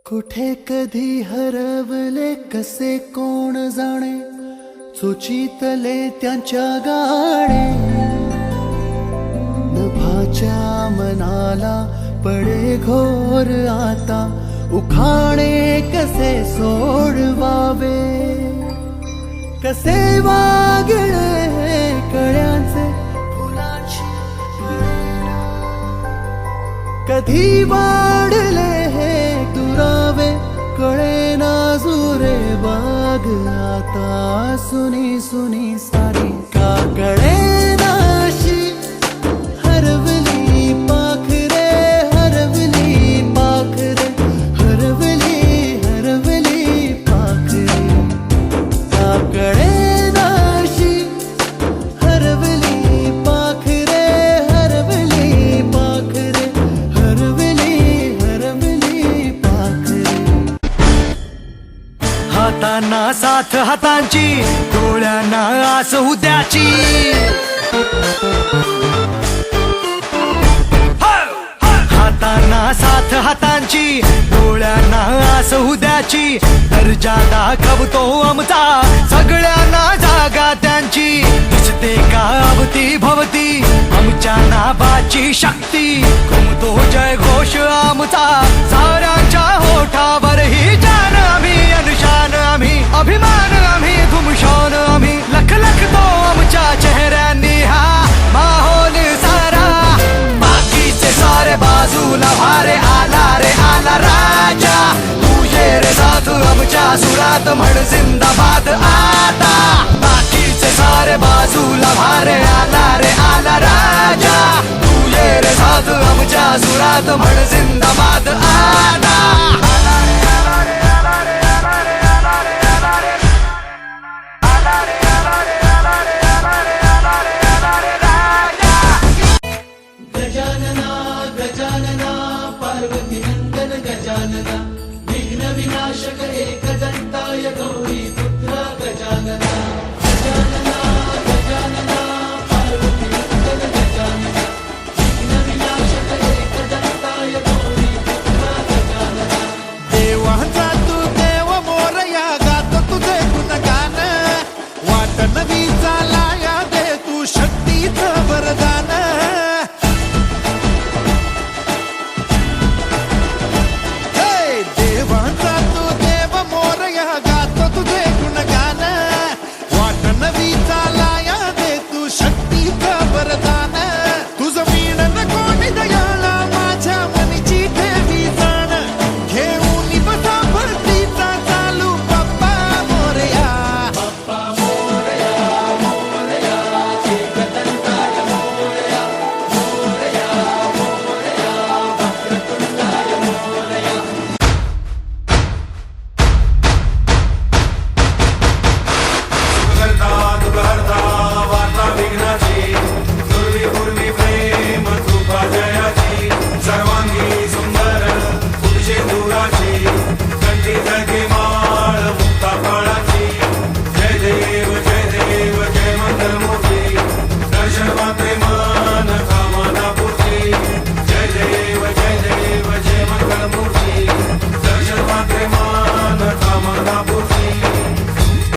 कुठे कधी हरवले कसे कोण जाणे, सुचितले त्यांच्या गाणे. नभाच्या मनाला पडे घोर आता, उखाणे कसे सोडवावे. कसे वागळे कळ्यांचे फुलाची कळेना, कधी वाढले हे दुरावे कळेना जुरे बाग. आता सुनी सुनी सारी का कळेना अशी हरवली पाखरे, हरवली पाखरे, हरवली हरवली पाखरे. का कळेना अशी हरवली पाखरे, हरवली पाखरे, हरवली हरवली पाखरे. हातांना साथ हातांची, डोळ्यांना आस उद्याची. हातांना साथ हातांची, डोळ्यांना आस उद्याची. दर्जा दाखवतो आमचा सगळ्यांना जागा त्यांची. दिसते का अवती भवती आमच्या नावाची शक्ती. घुमतो जय घोष आमचा साऱ्यांच्या होठावर. ही जान आम्ही अनुशान आम्ही, अभिमान आम्ही, घुमशान आम्ही. लख लख तो आमच्या चेहऱ्यांनी हा माहोल सारा. बाकीचे सारे बाजूला भारे, आला रे आला राजा. तुझे रे साथ आमच्या सुरात म्हण जिंदाबाद आता. बाकीचे सारे बाजूला भारे, आला रे आला राजा. तुझे रे साथ आमच्या सुरात म्हण जिंदाबाद आता.